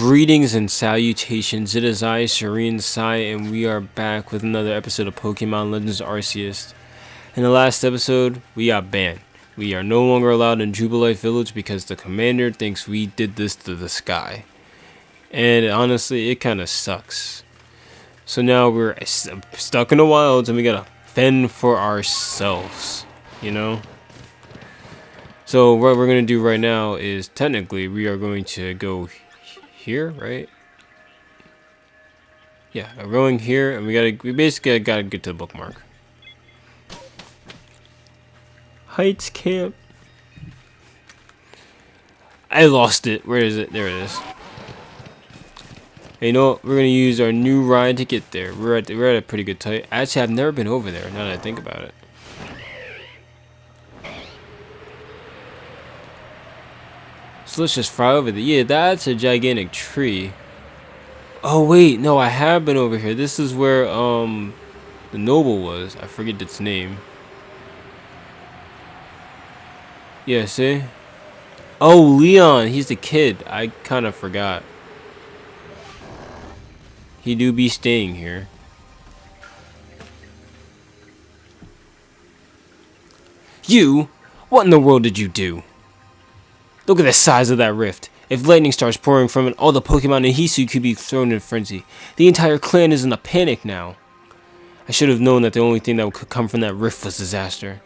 Greetings and salutations, it is I, Serene Sai, and we are back with another episode of Pokemon Legends Arceus. In the last episode, we got banned. We are no longer allowed in Jubilife Village because the commander thinks we did this to the sky. And honestly, it kind of sucks. So now we're stuck in the wilds and we gotta fend for ourselves, you know? So what we're gonna do right now is technically we are going to go here, right? Yeah, we're going here, and we basically gotta get to the bookmark. Heights Camp. I lost it. Where is it? There it is. Hey, you know what? We're gonna use our new ride to get there. We're at a pretty good height. Actually, I've never been over there. Now that I think about it. So let's just fly over there. Yeah, that's a gigantic tree. Oh wait, no, I have been over here. This is where the noble was. I forget its name. Yeah, see? Oh, Leon, he's the kid. I kind of forgot. He do be staying here. You? What in the world did you do? Look at the size of that rift. If lightning starts pouring from it, all the Pokemon in Hisu could be thrown in a frenzy. The entire clan is in a panic now. I should have known that the only thing that could come from that rift was disaster.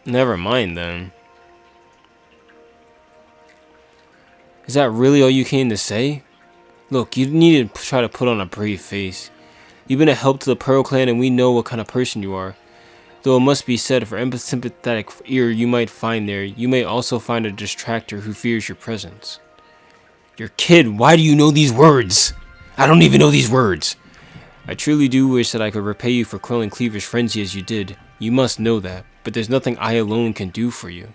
Never mind then. Is that really all you came to say? Look, you need to try to put on a brave face. You've been a help to the Pearl Clan and we know what kind of person you are. Though it must be said, for any sympathetic ear you might find there, you may also find a distractor who fears your presence. Your kid, why do you know these words? I don't even know these words. I truly do wish that I could repay you for quelling Cleaver's frenzy as you did. You must know that, but there's nothing I alone can do for you.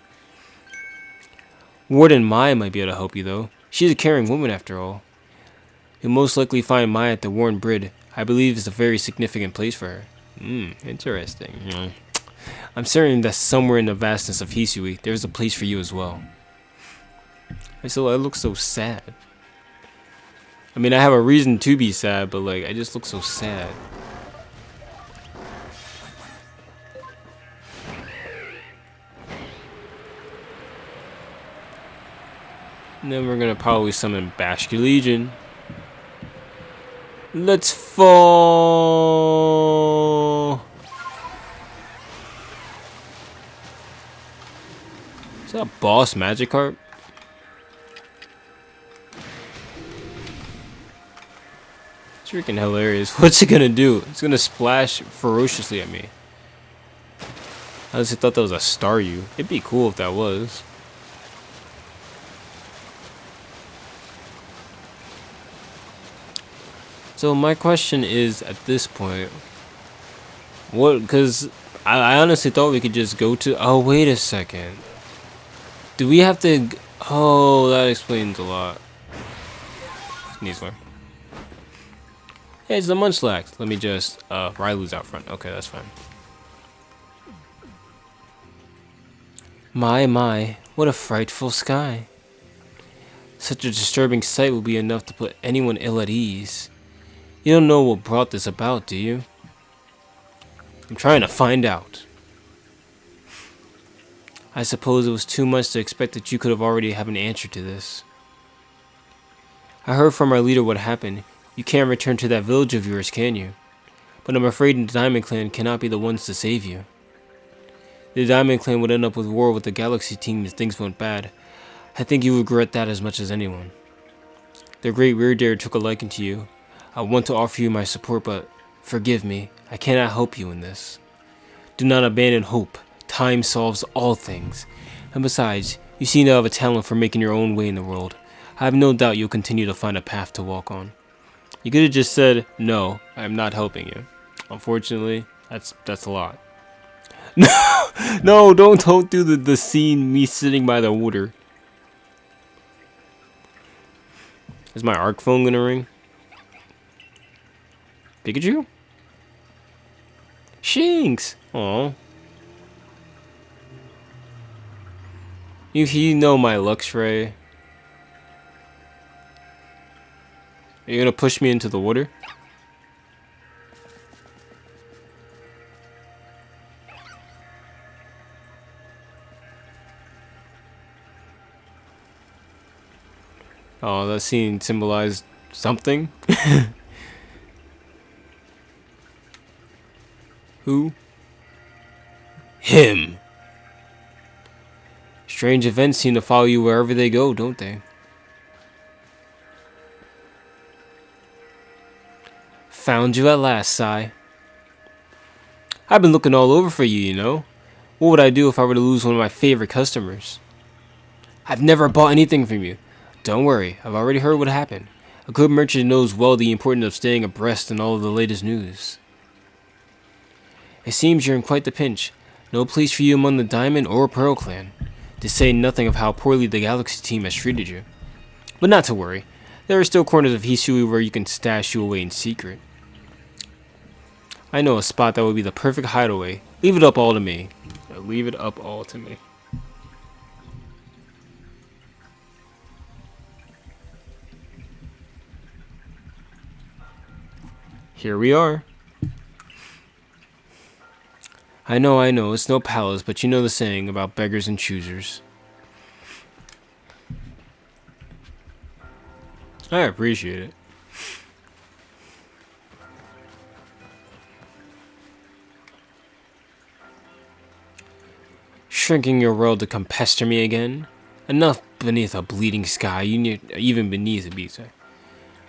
Warden Maya might be able to help you though. She's a caring woman after all. You'll most likely find Maya at the Worn Brid. I believe it's a very significant place for her. Interesting. I'm certain that somewhere in the vastness of Hisui, there's a place for you as well. I look so sad. I mean, I have a reason to be sad, but like, I just look so sad. And then we're gonna probably summon Bashki Legion. Let's fall. Is that a boss Magikarp? It's freaking hilarious. What's it gonna do? It's gonna splash ferociously at me. I honestly thought that was a Staryu. It'd be cool if that was. So my question is, at this point, because I honestly thought we could just go to, oh, wait a second. Do we have to, oh, that explains a lot. Needs one. Hey, it's the Munchlax. Let me just, Rylu's out front. Okay, that's fine. My, what a frightful sky. Such a disturbing sight will be enough to put anyone ill at ease. You don't know what brought this about, do you? I'm trying to find out. I suppose it was too much to expect that you could have already have an answer to this. I heard from our leader what happened. You can't return to that village of yours, can you? But I'm afraid the Diamond Clan cannot be the ones to save you. The Diamond Clan would end up with war with the Galaxy team if things went bad. I think you would regret that as much as anyone. The great Weirdair took a liking to you. I want to offer you my support, but forgive me, I cannot help you in this. Do not abandon hope. Time solves all things. And besides, you seem to have a talent for making your own way in the world. I have no doubt you'll continue to find a path to walk on. You could have just said, no, I'm not helping you. Unfortunately, that's a lot. No, don't do the scene me sitting by the water. Is my arc phone gonna ring? Pikachu? Shinx! Aww. You know my Luxray. Are you gonna push me into the water? Oh, that scene symbolized something. Who? Him. Strange events seem to follow you wherever they go, don't they? Found you at last, Sai. I've been looking all over for you, you know. What would I do if I were to lose one of my favorite customers? I've never bought anything from you. Don't worry, I've already heard what happened. A good merchant knows well the importance of staying abreast in all of the latest news. It seems you're in quite the pinch. No place for you among the Diamond or Pearl clan, to say nothing of how poorly the Galaxy team has treated you. But not to worry, there are still corners of Hisui where you can stash you away in secret. I know a spot that would be the perfect hideaway. Leave it up all to me. Leave it up all to me. Here we are. I know, it's no palace, but you know the saying about beggars and choosers. I appreciate it. Shrinking your world to come pester me again? Enough beneath a bleeding sky, even beneath a beat.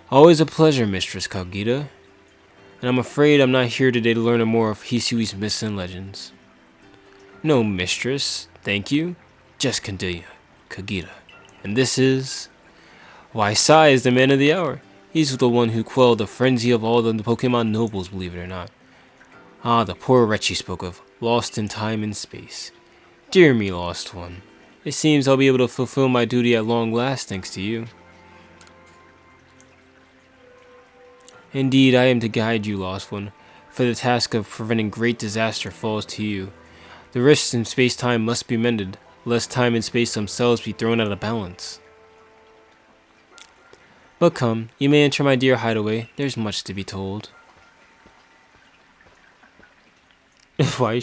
Always a pleasure, Mistress Kagita. And I'm afraid I'm not here today to learn more of Hisui's myths and legends. No, Mistress, thank you. Just continue, Kagita. And this is... Why, Sai is the man of the hour. He's the one who quelled the frenzy of all the Pokemon nobles, believe it or not. Ah, the poor wretch you spoke of, lost in time and space. Dear me, lost one. It seems I'll be able to fulfill my duty at long last, thanks to you. Indeed, I am to guide you, lost one, for the task of preventing great disaster falls to you. The rifts in space-time must be mended, lest time and space themselves be thrown out of balance. But come, you may enter my dear hideaway, there's much to be told. Why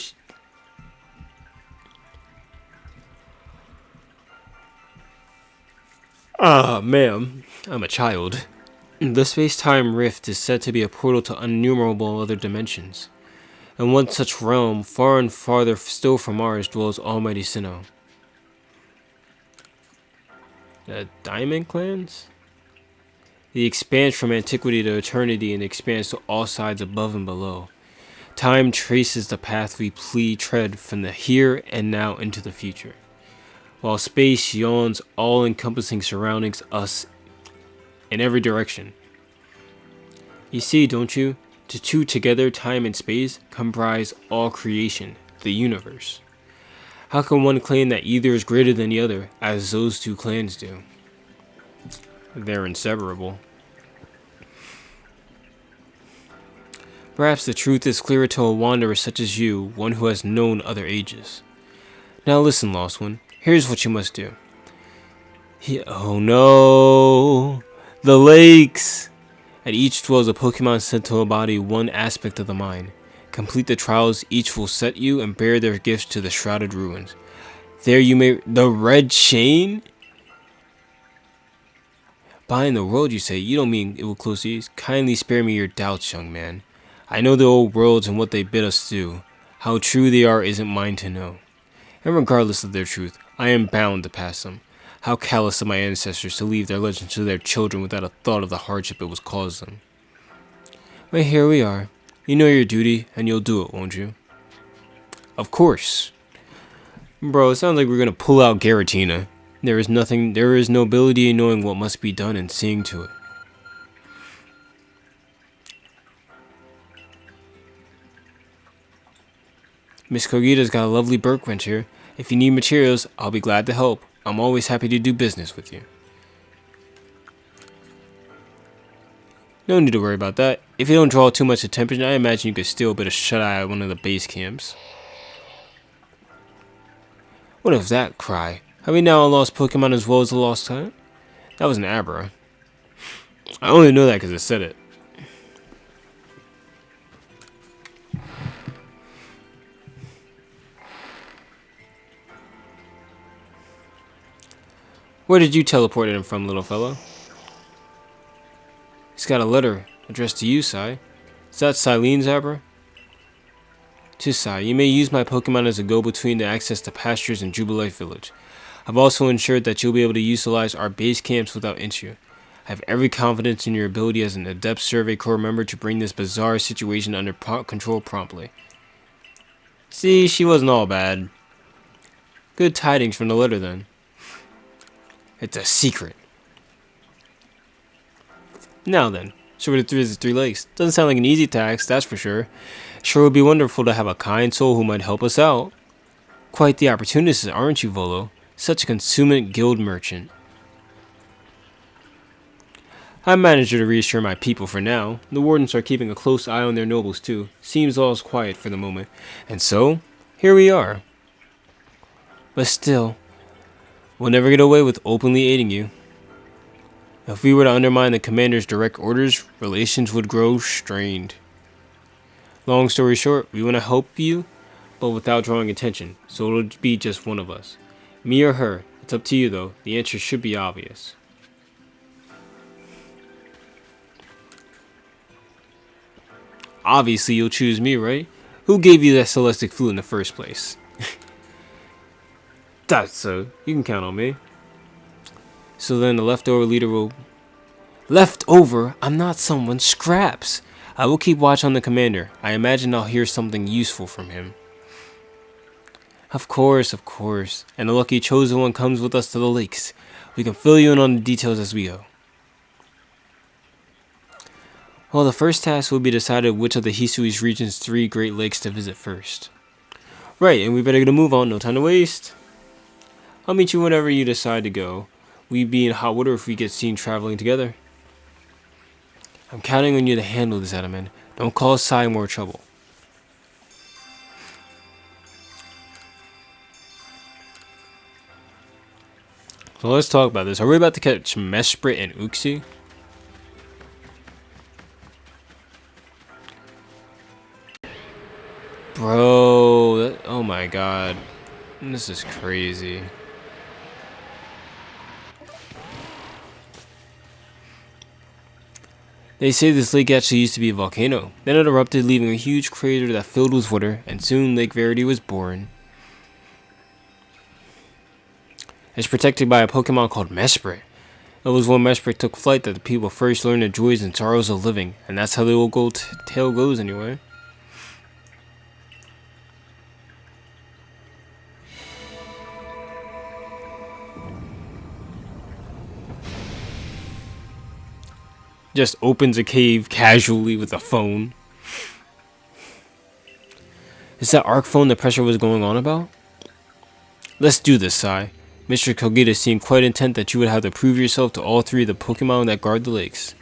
ma'am, I'm a child. The space-time rift is said to be a portal to innumerable other dimensions. In one such realm, far and farther still from ours, dwells Almighty Sinnoh. The Diamond Clans? The expanse from antiquity to eternity and expands to all sides above and below. Time traces the path we tread from the here and now into the future, while space yawns all-encompassing surroundings us in every direction. You see, don't you? The two together, time and space, comprise all creation, the universe. How can one claim that either is greater than the other, as those two clans do? They're inseparable. Perhaps the truth is clearer to a wanderer such as you, one who has known other ages. Now listen, lost one. Here's what you must do. Oh no! The lakes! At each dwells a Pokemon sent to embody one aspect of the mind. Complete the trials, each will set you and bear their gifts to the shrouded ruins. There you may... The red chain? Bind the world, you say? You don't mean it will close these? Kindly spare me your doubts, young man. I know the old worlds and what they bid us do. How true they are isn't mine to know. And regardless of their truth, I am bound to pass them. How callous of my ancestors to leave their legends to their children without a thought of the hardship it was caused them. But here we are. You know your duty, and you'll do it, won't you? Of course. Bro, it sounds like we're gonna pull out Giratina. There is no ability in knowing what must be done and seeing to it. Miss Kogita's got a lovely workbench here. If you need materials, I'll be glad to help. I'm always happy to do business with you. No need to worry about that. If you don't draw too much attention, I imagine you could steal a bit of shut-eye at one of the base camps. What of that cry? Have we now lost Pokemon as well as the lost time? That was an Abra. I only know that because it said it. Where did you teleport him from, little fellow? He's got a letter addressed to you, Sai. Is that Silene's Abra? To Sai, you may use my Pokemon as a go-between to access the pastures in Jubilife Village. I've also ensured that you'll be able to utilize our base camps without issue. I have every confidence in your ability as an adept Survey Corps member to bring this bizarre situation under control promptly. See, she wasn't all bad. Good tidings from the letter, then. It's a secret. Now then, so we're to visit Three Lakes. Doesn't sound like an easy task, that's for sure. Sure would be wonderful to have a kind soul who might help us out. Quite the opportunist, aren't you, Volo? Such a consummate guild merchant. I managed to reassure my people for now. The wardens are keeping a close eye on their nobles too. Seems all is quiet for the moment. And so, here we are. But still, we'll never get away with openly aiding you. If we were to undermine the commander's direct orders, relations would grow strained. Long story short, we want to help you, but without drawing attention, so it'll be just one of us. Me or her, it's up to you though, the answer should be obvious. Obviously you'll choose me, right? Who gave you that Celestic Flute in the first place? That's so, you can count on me. So then the leftover leader will... Leftover? I'm not someone, scraps! I will keep watch on the commander. I imagine I'll hear something useful from him. Of course. And the lucky chosen one comes with us to the lakes. We can fill you in on the details as we go. Well, the first task will be decided which of the Hisui's region's 3 Great Lakes to visit first. Right, and we better get a move on, no time to waste. I'll meet you whenever you decide to go. We'd be in hot water if we get seen traveling together. I'm counting on you to handle this, Adaman. Don't cause Sai more trouble. So let's talk about this. Are we about to catch Mesprit and Uxie? Bro, oh my god. This is crazy. They say this lake actually used to be a volcano. Then it erupted, leaving a huge crater that filled with water, and soon Lake Verity was born. It's protected by a Pokemon called Mesprit. It was when Mesprit took flight that the people first learned the joys and sorrows of living, and that's how the old tale goes anyway. Just opens a cave casually with a phone. Is that arc phone the pressure was going on about? Let's do this, Sai. Mr. Kogita seemed quite intent that you would have to prove yourself to all 3 of the Pokemon that guard the lakes.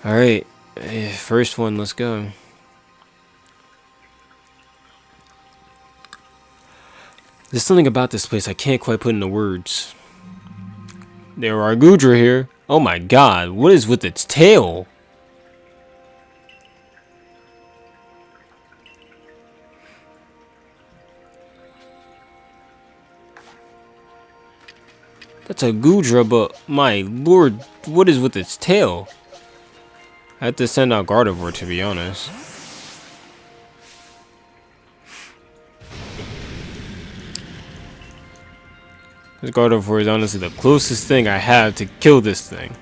Alright, first one, let's go. There's something about this place I can't quite put into words. There are Gudra here. Oh my god, what is with its tail? That's a Gudra, but my lord, what is with its tail? I have to send out Gardevoir, to be honest. This Gardevoir is honestly the closest thing I have to kill this thing.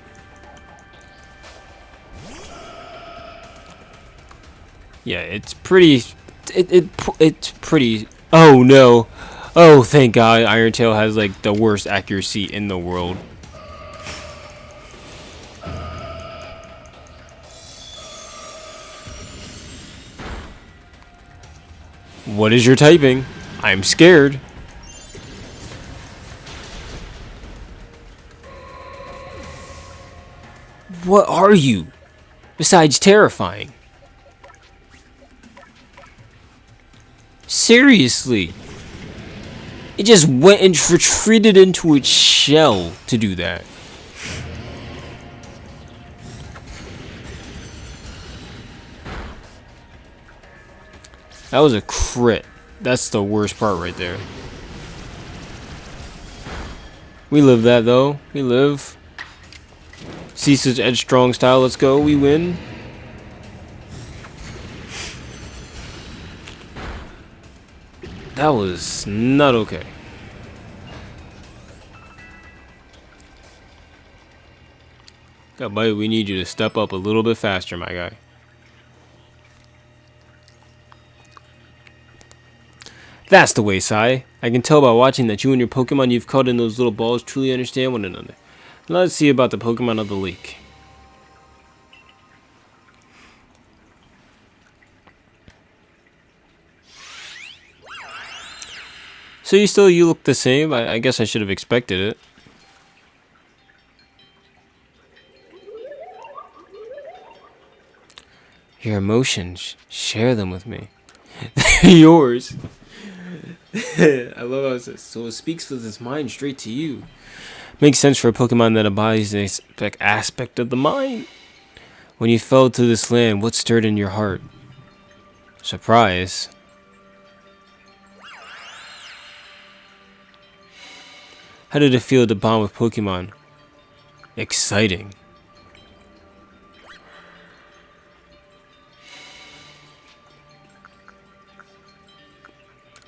Yeah, it's pretty... It's pretty... Oh no! Oh, thank god, Iron Tail has like the worst accuracy in the world. What is your typing? I'm scared. What are you? Besides terrifying. Seriously. It just went and retreated into its shell to do that. That was a crit. That's the worst part right there. We live that though. We live. Cease's edge strong style. Let's go. We win. That was not okay. Yeah, buddy, we need you to step up a little bit faster, my guy. That's the way, Sai. I can tell by watching that you and your Pokemon you've caught in those little balls truly understand one another. Let's see about the Pokemon of the lake. So you look the same? I guess I should have expected it. Your emotions, share them with me. Yours. I love how it says, so it speaks with its mind straight to you. Makes sense for a Pokemon that embodies an aspect of the mind. When you fell to this land, what stirred in your heart? Surprise. How did it feel to bond with Pokemon? Exciting.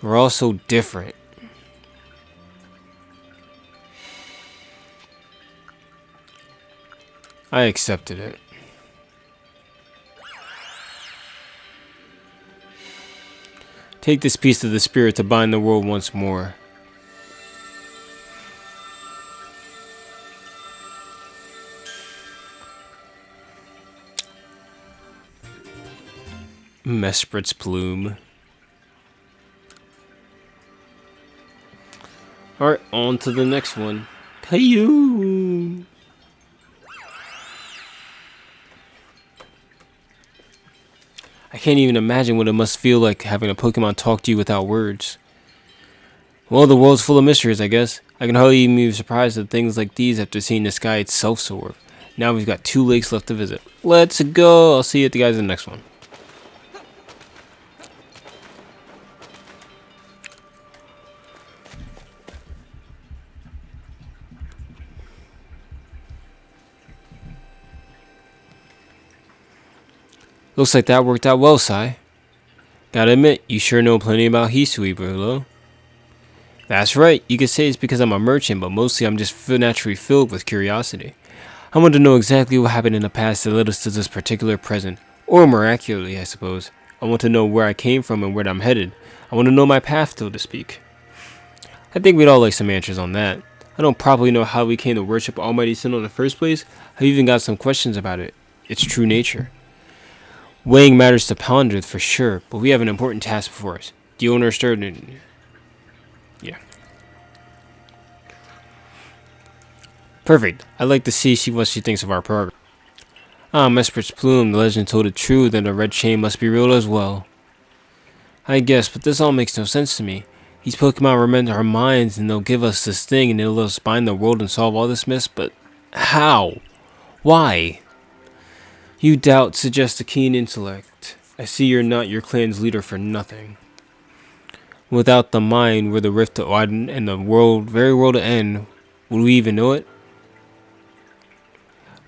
We're all so different. I accepted it. Take this piece of the spirit to bind the world once more. Mesprit's plume. Alright, on to the next one. Caillou! I can't even imagine what it must feel like having a Pokemon talk to you without words. Well, the world's full of mysteries, I guess. I can hardly even be surprised at things like these after seeing the sky itself soar. Now we've got 2 lakes left to visit. Let's go! I'll see you guys in the next one. Looks like that worked out well, Sai. Gotta admit, you sure know plenty about Hisui, Brulo. That's right, you could say it's because I'm a merchant, but mostly I'm just naturally filled with curiosity. I want to know exactly what happened in the past that led us to this particular present. Or more accurately, I suppose. I want to know where I came from and where I'm headed. I want to know my path, so to speak. I think we'd all like some answers on that. I don't probably know how we came to worship Almighty Sinnoh in the first place. I've even got some questions about it. Its true nature. Weighing matters to ponder for sure, but we have an important task before us. Do you understand? Yeah. Perfect. I'd like to see what she thinks of our progress. Ah, Mesprit's plume, the legend told it true, then the red chain must be real as well. I guess, but this all makes no sense to me. These Pokemon remember our minds and they'll give us this thing and it'll let us bind the world and solve all this mess, but how? Why? You doubt suggests a keen intellect. I see you're not your clan's leader for nothing. Without the mind, were the rift to widen and the very world to end, would we even know it?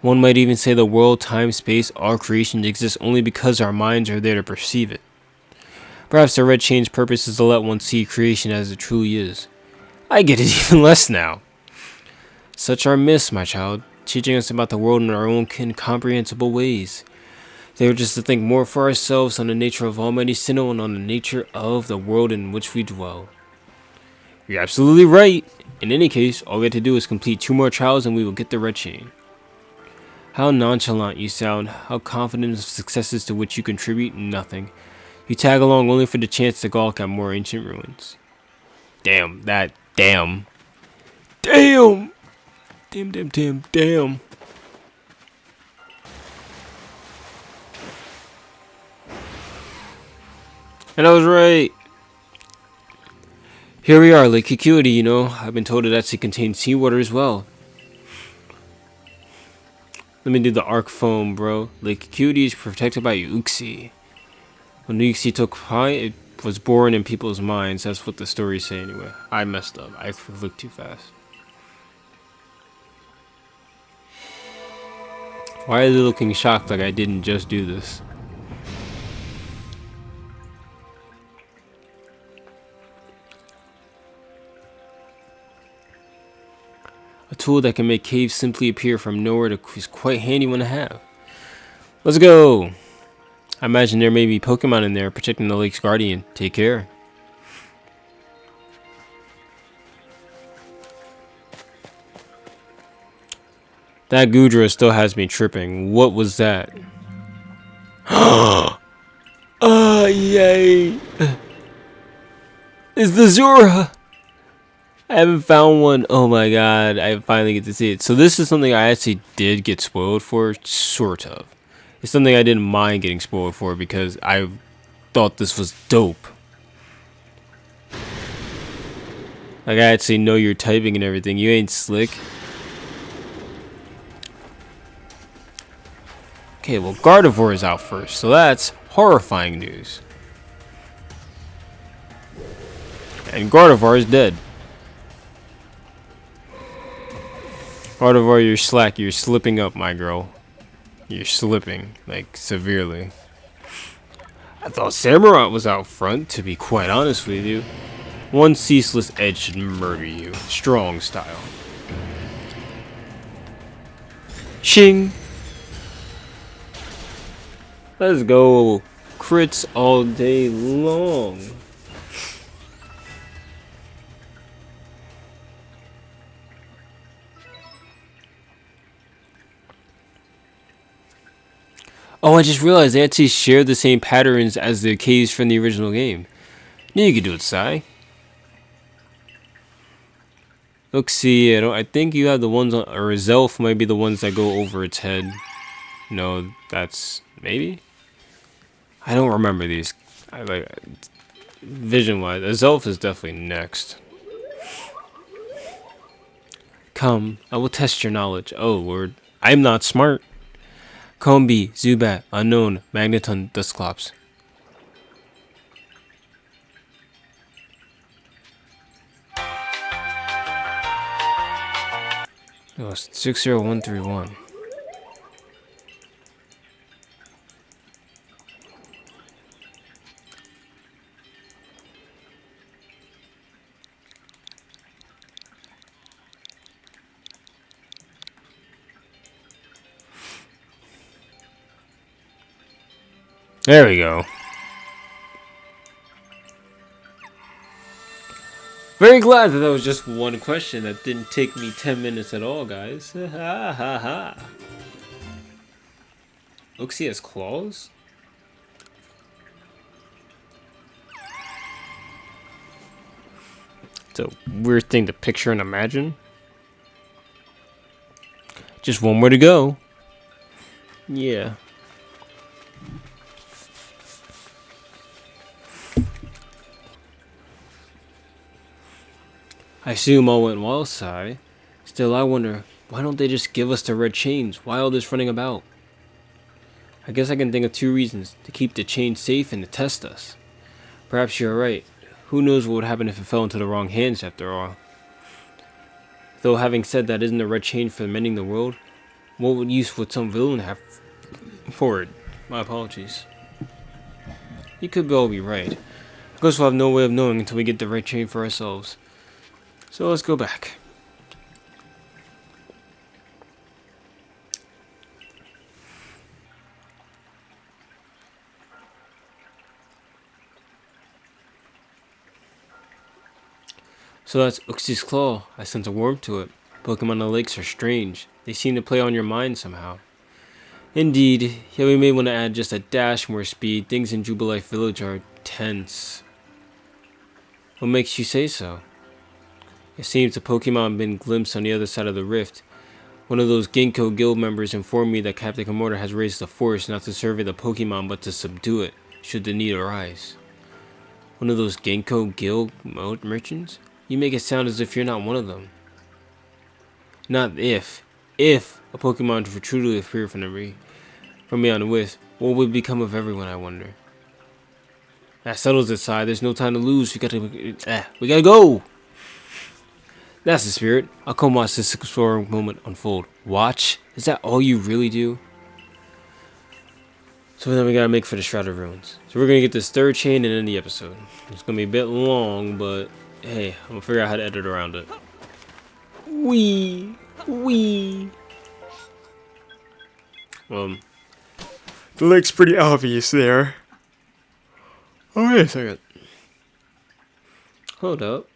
One might even say the world, time, space, all creation exists only because our minds are there to perceive it. Perhaps the red chain's purpose is to let one see creation as it truly is. I get it even less now. Such are myths, my child, teaching us about the world in our own incomprehensible ways. They are just to think more for ourselves on the nature of Almighty Sinnoh and on the nature of the world in which we dwell. You're absolutely right. In any case, all we have to do is complete 2 more trials and we will get the red chain. How nonchalant you sound, how confident of successes to which you contribute nothing. You tag along only for the chance to gawk at more ancient ruins. Damn. Damn. And I was right. Here we are, Lake Acuity, you know. I've been told it actually contains seawater as well. Let me do the arc foam, bro. Lake Acuity is protected by Uxie. When Nixie took Pi, it was born in people's minds. That's what the stories say anyway. I messed up. I looked too fast. Why are they looking shocked like I didn't just do this? A tool that can make caves simply appear from nowhere is quite handy one to have. Let's go! I imagine there may be Pokemon in there protecting the lake's guardian. Take care. That Goodra still has me tripping. What was that? Yay! It's the Zora! I haven't found one. Oh my god, I finally get to see it. So this is something I actually did get spoiled for, sort of. It's something I didn't mind getting spoiled for because I thought this was dope. Like, I actually know you're typing and everything. You ain't slick. Okay, well, Gardevoir is out first, so that's horrifying news. And Gardevoir is dead. Gardevoir, you're slack. You're slipping up, my girl. You're slipping, like, severely. I thought Samurott was out front, to be quite honest with you. One ceaseless edge should murder you. Strong style. Shing! Let's go. Crits all day long. Oh, I just realized they actually share the same patterns as the caves from the original game. Knew you could do it, Sai. Look, see, I think you have the ones on, or Zelf might be the ones that go over its head. No, that's maybe. I don't remember these. I like vision-wise. Zelf is definitely next. Come, I will test your knowledge. Oh Lord, I'm not smart. Combi, Zubat, Unknown, Magneton, Dusclops. Oh, 60131. There we go. Very glad that was just one question that didn't take me 10 minutes at all, guys. Ha ha ha. Uxie has claws? It's a weird thing to picture and imagine. Just one more to go. Yeah. I assume all went well, Sai. Still, I wonder, why don't they just give us the red chains? Why all this running about? I guess I can think of two reasons. To keep the chains safe and to test us. Perhaps you're right. Who knows what would happen if it fell into the wrong hands after all. Though having said that, isn't the red chain for mending the world? What use would some villain have for it? My apologies. You could well be right. I guess we'll have no way of knowing until we get the red chain for ourselves. So let's go back. So that's Uxie's claw. I sense a warmth to it. Pokemon on the lakes are strange. They seem to play on your mind somehow. Indeed, yet we may want to add just a dash more speed. Things in Jubilife Village are tense. What makes you say so? It seems a Pokemon been glimpsed on the other side of the rift. One of those Ginkgo guild members informed me that Captain Komodo has raised a force not to survey the Pokemon but to subdue it, should the need arise. One of those Ginkgo guild merchants? You make it sound as if you're not one of them. Not if. If a Pokemon would truly appear from beyond the rift, what would become of everyone, I wonder? That settles it, side. There's no time to lose. We gotta go. That's the spirit. I'll come watch this exploring moment unfold. Watch? Is that all you really do? So then we gotta make for the Shroud of Ruins. So we're gonna get this third chain and end the episode. It's gonna be a bit long, but hey, I'm gonna figure out how to edit around it. Wee! The lake's pretty obvious there. Oh, wait a second. Hold up.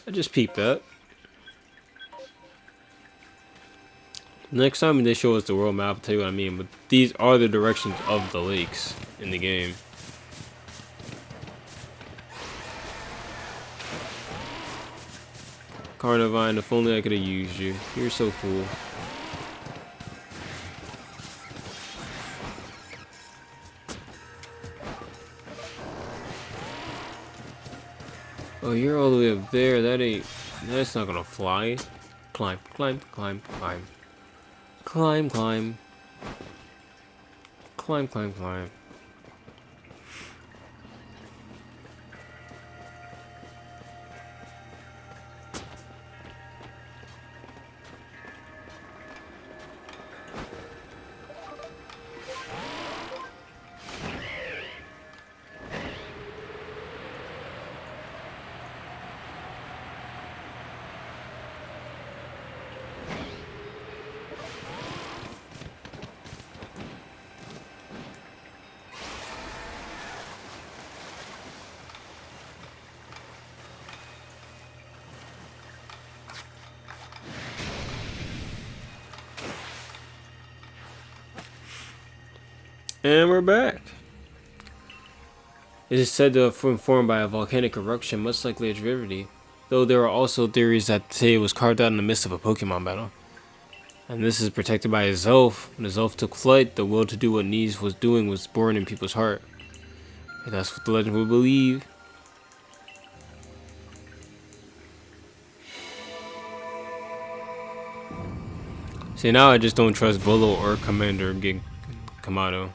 I just peeped that. Next time they show us the world map, I'll tell you what I mean. But these are the directions of the lakes in the game. Carnivine, if only I could have used you. You're so cool. Oh, you're all the way up there. That's not gonna fly. Climb. And we're back. It is said to have been formed by a volcanic eruption, much like Lake Riverdale, though there are also theories that say it was carved out in the midst of a Pokemon battle. And this is protected by his elf. When his elf took flight, the will to do what Nees was doing was born in people's heart. And that's what the legend would believe. See, now I just don't trust Volo or Commander Kamado.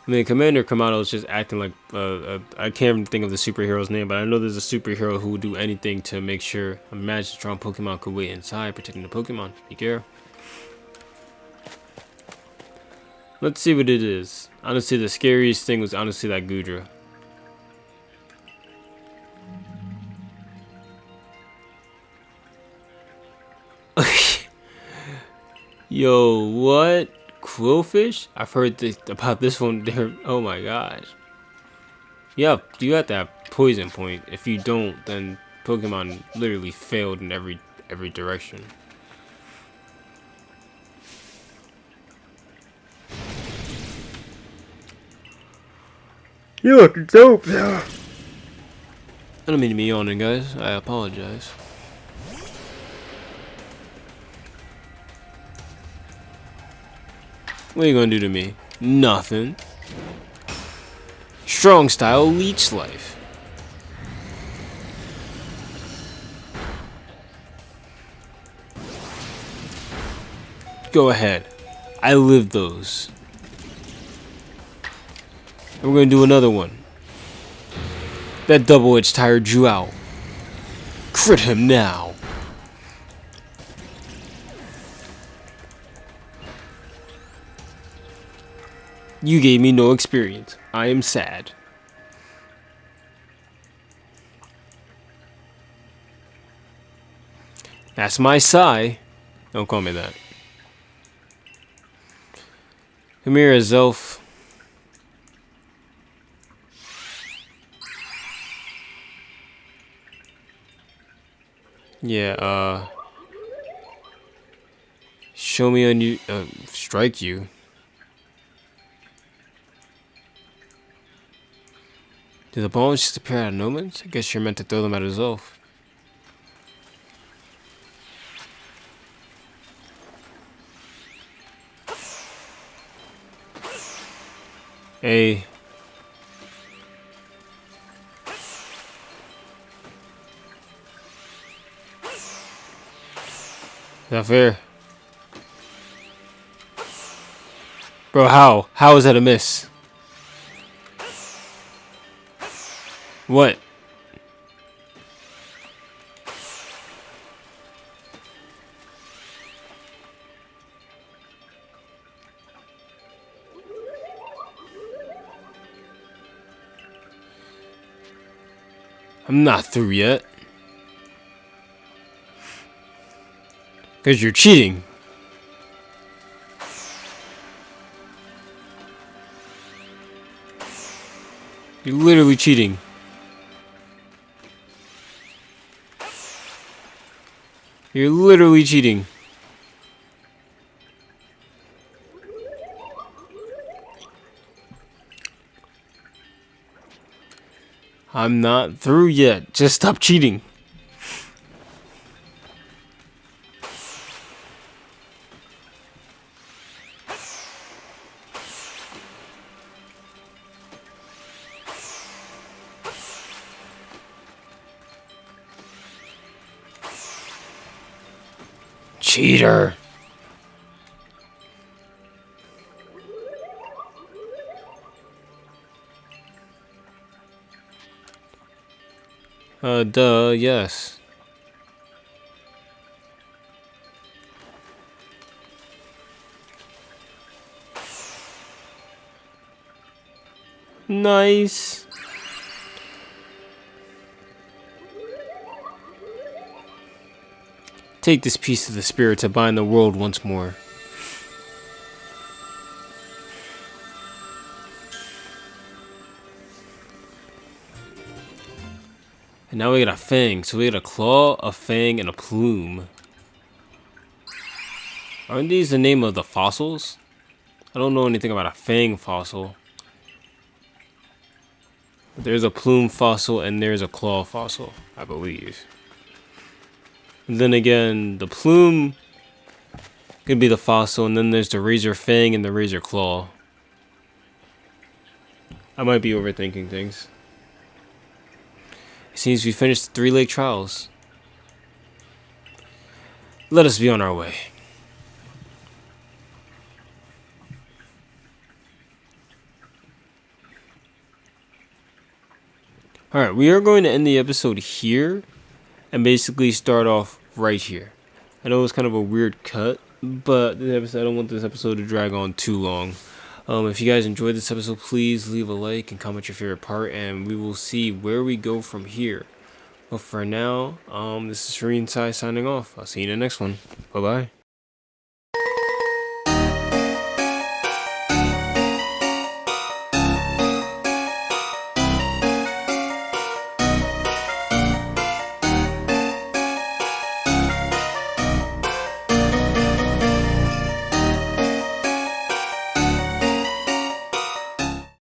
I mean, Commander Kamado is just acting like, I can't even think of the superhero's name, but I know there's a superhero who would do anything to make sure a magic strong Pokemon could wait inside, protecting the Pokemon. Be careful. Let's see what it is. Honestly, the scariest thing was honestly that Gudra. Yo, what? Quillfish? I've heard about this one. Oh my gosh. Yep, you got that poison point. If you don't, then Pokemon literally failed in every direction. You look dope though. I don't mean to be yawning, guys. I apologize. What are you gonna do to me? Nothing. Strong style leech life. Go ahead. I live those. And we're gonna do another one. That double-edged tired you out. Crit him now. You gave me no experience. I am sad. That's my sigh. Don't call me that. Come here, Zelf. Yeah, show me a new, strike you. Do the bombs just appear out of no moment? I guess you're meant to throw them at his elf. Hey. Is that fair? Bro, how? How is that a miss? What? I'm not through yet. Because you're cheating. You're literally cheating. You're literally cheating. I'm not through yet. Just stop cheating. Cheater. Yes. Nice. Take this piece of the spirit to bind the world once more. And now we got a fang. So we got a claw, a fang, and a plume. Aren't these the name of the fossils? I don't know anything about a fang fossil. But there's a plume fossil and there's a claw fossil, I believe. And then again, the plume could be the fossil, and then there's the razor fang and the razor claw. I might be overthinking things. It seems we finished the 3 lake trials. Let us be on our way. Alright, we are going to end the episode here and basically start off right here. I know it's kind of a weird cut, but I don't want this episode to drag on too long. If you guys enjoyed this episode, please leave a like and comment your favorite part, and we will see where we go from here. But for now, this is Serene Sai signing off. I'll see you in the next one. Bye-bye.